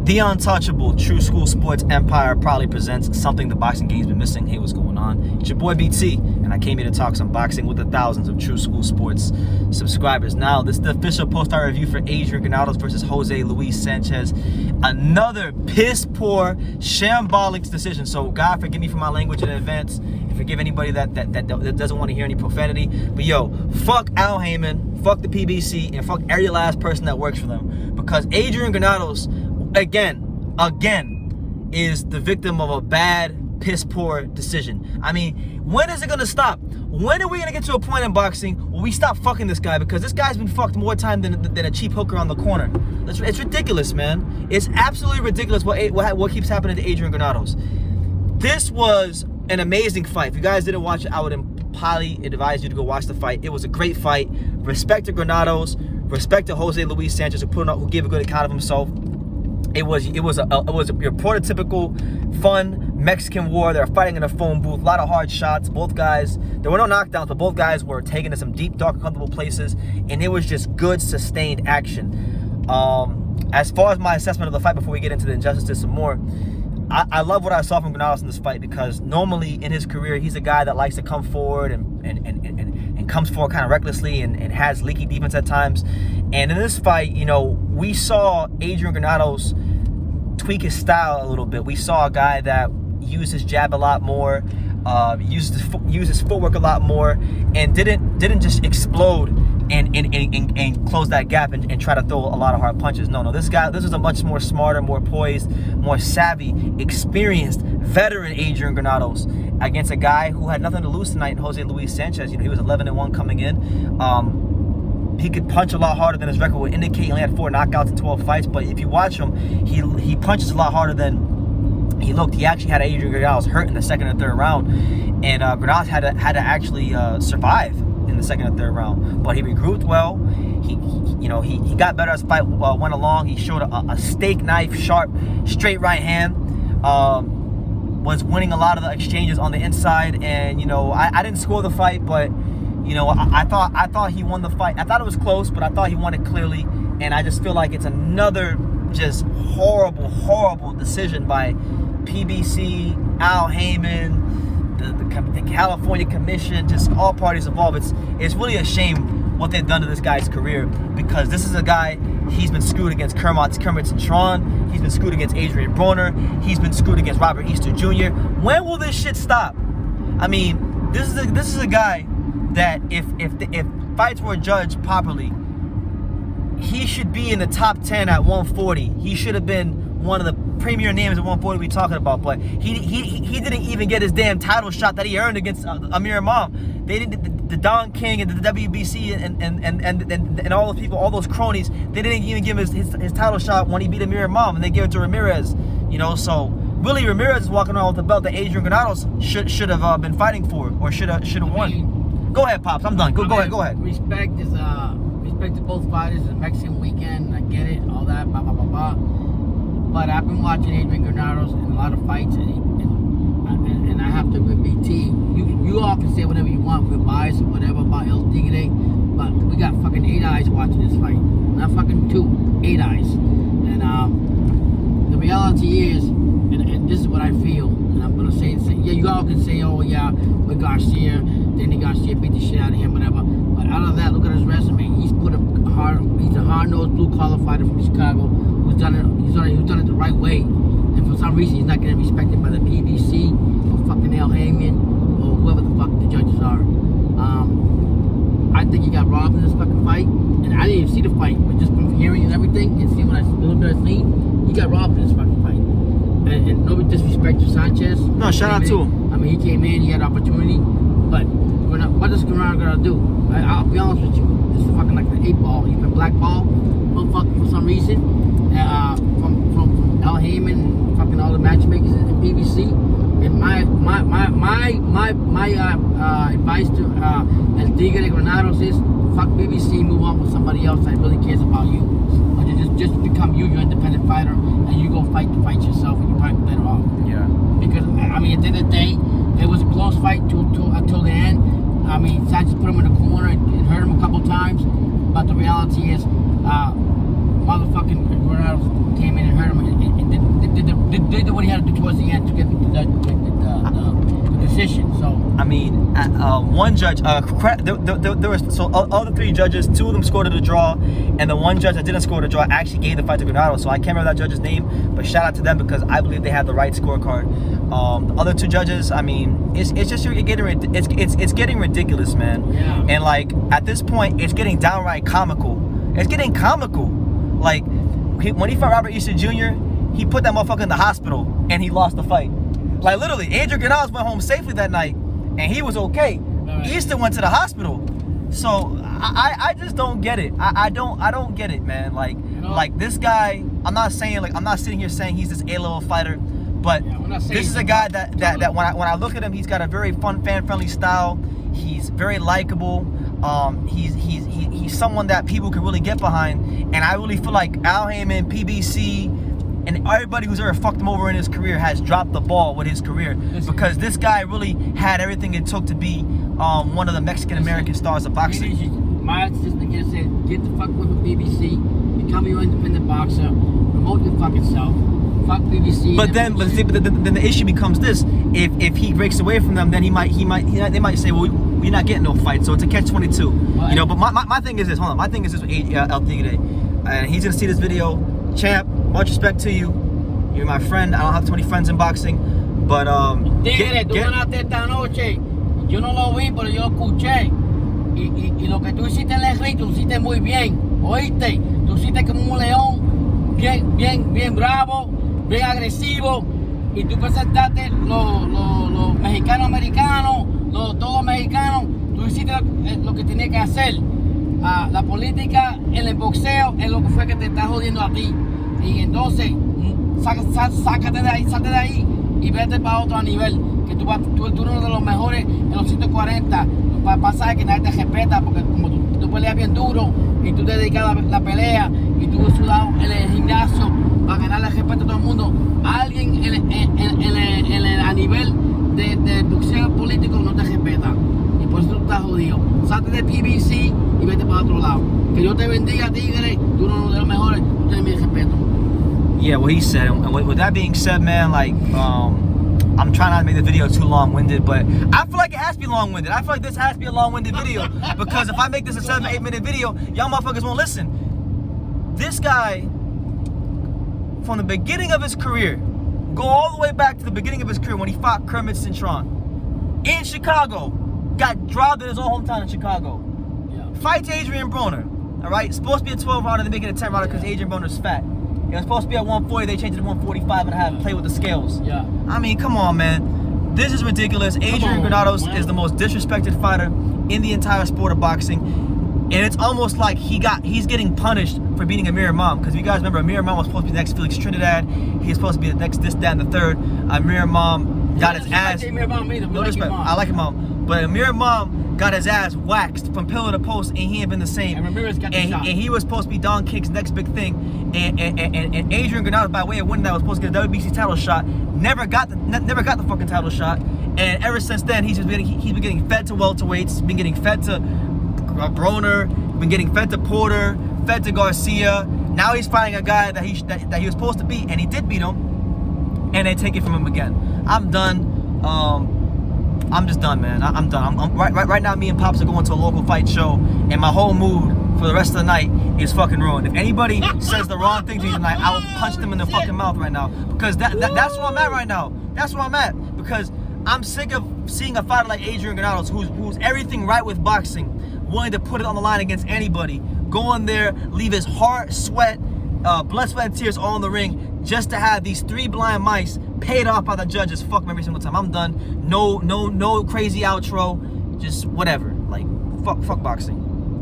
The untouchable True School Sports Empire proudly presents something the boxing game's been missing. Hey, what's going on? It's your boy BT, and I came here to talk some boxing with the thousands of True School Sports subscribers. Now, this is the official post-fight review for Adrian Granados versus Jose Luis Sanchez. Another piss-poor, shambolic decision. So, God, forgive me for my language in advance, and forgive anybody that doesn't want to hear any profanity. But yo, fuck Al Heyman, fuck the PBC, and fuck every last person that works for them. Because Adrian Granados, again, is the victim of a bad, piss-poor decision. I mean, when is it going to stop? When are we going to get to a point in boxing where we stop fucking this guy? Because this guy's been fucked more time than a cheap hooker on the corner. It's ridiculous, man. It's absolutely ridiculous what keeps happening to Adrian Granados. This was an amazing fight. If you guys didn't watch it, I would highly advise you to go watch the fight. It was a great fight. Respect to Granados. Respect to Jose Luis Sanchez, who gave a good account of himself. It was your prototypical fun Mexican war. They were fighting in a phone booth, a lot of hard shots. Both guys, there were no knockdowns, but both guys were taken to some deep, dark, uncomfortable places, and it was just good, sustained action. As far as my assessment of the fight, before we get into the injustices some more, I love what I saw from Granados in this fight, because normally in his career, he's a guy that likes to come forward and comes forward kind of recklessly and has leaky defense at times. And in this fight, you know, we saw Adrian Granados tweak his style a little bit. We saw a guy that used his jab a lot more, used his footwork a lot more, and didn't just explode and close that gap and try to throw a lot of hard punches. No, this is a much more smarter, more poised, more savvy, experienced, veteran Adrian Granados against a guy who had nothing to lose tonight in Jose Luis Sanchez. You know, he was 11-1 coming in. He could punch a lot harder than his record would indicate. He only had 4 knockouts in 12 fights, but if you watch him, he punches a lot harder than he looked. He actually had Adrian Granados hurt in the second and third round, and Granados had to actually survive in the second and third round. But he regrouped well. He got better as the fight went along. He showed a steak knife, sharp, straight right hand. Was winning a lot of the exchanges on the inside, and I didn't score the fight, but I thought he won the fight. I thought it was close, but I thought he won it clearly, and I just feel like it's another just horrible decision by PBC, Al Heyman, the California Commission, just all parties involved. It's really a shame what they've done to this guy's career, because this is a guy, he's been screwed against Kermit Cintron, he's been screwed against Adrian Broner, he's been screwed against Robert Easter Jr. When will this shit stop? I mean, this is a guy that if fights were judged properly, he should be in the top 10 at 140. He should have been one of the premier names at 140 we're talking about, but he didn't even get his damn title shot that he earned against Amir Imam. They didn't, the Don King and the WBC and all those people, all those cronies, they didn't even give him his title shot when he beat Amir Imam, and they gave it to Ramirez. So really Ramirez is walking around with the belt that Adrian Granados should have been fighting for, or should have won. Go ahead, Pops. I'm done. Go ahead. Respect to both fighters. It's a Mexican weekend. I get it. All that. Blah blah blah blah. But I've been watching Adrian Granados in a lot of fights, and I have to agree with BT. You all can say whatever you want. We're biased or whatever about El Tigre, but we got fucking 8 eyes watching this fight. Not fucking 2, 8 eyes. And the reality is, and this is what I feel. And I'm gonna say, yeah, you all can say, oh yeah, with Garcia, Danny Garcia beat the shit out of him, whatever. But out of that, look at his resume. He's a hard-nosed, blue-collar fighter from Chicago who's done it the right way. And for some reason, he's not getting respected by the PBC or fucking Al Heyman or whoever the fuck the judges are. I think he got robbed in this fucking fight, and I didn't even see the fight, but just from hearing and everything and seeing a little bit I've seen, he got robbed in this fucking fight. And no disrespect to Sanchez. No, shout out to him. I mean, he came in, he had opportunity, but what is Granados gonna do? I'll be honest with you, this is fucking like the 8 ball. He's been blackballed, motherfucker, for some reason, from Al Heyman and fucking all the matchmakers in PBC. And my advice to El Tigre Granados is, fuck BBC, move on with somebody else that really cares about you. Or just become you, your independent fighter, and you go fight the fight yourself, and you're probably better off. Yeah. Because I mean, at the end of the day, it was a close fight until the end. I mean, Sanchez put him in the corner and hurt him a couple times, but the reality is, motherfucking Granados came in and hurt him in towards the end to get the decision. So I mean, one judge, there was all the 3 judges, 2 of them scored a draw, and the one judge that didn't score the draw actually gave the fight to Granados. So I can't remember that judge's name, but shout out to them because I believe they had the right scorecard. The other 2 judges, I mean, it's getting ridiculous, man. Yeah. And like at this point, it's getting downright comical. It's getting comical. Like when he fought Robert Easter Jr., he put that motherfucker in the hospital and he lost the fight. Like literally, Adrian Granados went home safely that night, and he was okay. Right. Easton went to the hospital. So I just don't get it. I don't get it, man. Like like this guy. I'm not sitting here saying he's this A-level fighter, but this is a guy that when I look at him, he's got a very fun, fan-friendly style. He's very likable. He's someone that people can really get behind, and I really feel like Al Heyman, PBC, and everybody who's ever fucked him over in his career has dropped the ball with his career, because this guy really had everything it took to be one of the Mexican-American stars of boxing. My assistant again said, get the fuck with the BBC, become your independent boxer, promote your fucking self, fuck BBC. But then the issue becomes this: if he breaks away from them, then they might say, well, you're not getting no fight. So it's a catch-22, you know. But my thing is this. Hold on, my thing is this with El Tigre, and he's gonna see this video. Champ, much respect to you. You're my friend. I don't have too many friends in boxing, but Tigre, tú ganaste esta noche. Yo no lo vi, pero yo lo escuché. Y lo que tú hiciste en el ring, tú hiciste muy bien. ¿Oíste? Tú hiciste como un león, bien bravo, bien agresivo. Y tú presentaste los mexicanos americanos, todos mexicanos. Tú hiciste lo que tenías que hacer. La política en el boxeo es lo que fue que te está jodiendo a ti. Y entonces, sácate de ahí, salte de ahí y vete para otro nivel. Que tú eres uno de los mejores en los 140. Pasa que nadie te respeta porque como tú peleas bien duro y tú te dedicas a la pelea y tú sudado en el gimnasio para ganarle respeto a todo el mundo. Alguien a nivel de boxeo político no te respeta. Y por eso tú estás jodido. Salte de PBC y vete para otro lado. Que Dios te bendiga, Tigre. Tú eres uno de los mejores. Tú tienes mi respeto. Yeah, what he said. And with that being said, man, like, I'm trying not to make the video too long-winded, but I feel like it has to be long-winded. I feel like this has to be a long-winded video because if I make this a 7 or 8 minute video, y'all motherfuckers won't listen. This guy, from the beginning of his career, go all the way back to the beginning of his career when he fought Kermit Cintron in Chicago, got dropped in his own hometown in Chicago. Yeah. Fights Adrian Broner, all right? Supposed to be a 12-rounder, they make it a 10-rounder because Adrian Broner's fat. It was supposed to be at 140, they changed it to 145 and I had to play with the scales. Yeah. I mean, come on, man. This is ridiculous. Adrian Granados is the most disrespected fighter in the entire sport of boxing. And it's almost like he's getting punished for beating Amir Imam. Because if you guys remember, Amir Imam was supposed to be the next Felix Trinidad. He was supposed to be the next this, that, and the third. Amir Imam got his ass. No disrespect. I like Imam. But Amir Imam got his ass waxed from pillar to post, and he ain't been the same. And he was supposed to be Don King's next big thing. And Adrian Granados, by way of winning that, was supposed to get a WBC title shot. Never got the fucking title shot. And ever since then, he's been getting fed to welterweights, been getting fed to Broner, been getting fed to Porter, fed to Garcia. Now he's fighting a guy that he was supposed to beat, and he did beat him, and they take it from him again. I'm done. I'm just done, man. I'm done. Right now, me and Pops are going to a local fight show, and my whole mood for the rest of the night is fucking ruined. If anybody says the wrong thing to me tonight, I will punch them in the fucking mouth right now, because that's where I'm at right now. That's where I'm at, because I'm sick of seeing a fighter like Adrian Granados, who's everything right with boxing, willing to put it on the line against anybody, go in there, leave his heart, sweat, blood, sweat, and tears all in the ring, just to have these 3 blind mice paid off by the judges. Fuck them every single time. I'm done. No crazy outro. Just whatever. Like, fuck boxing.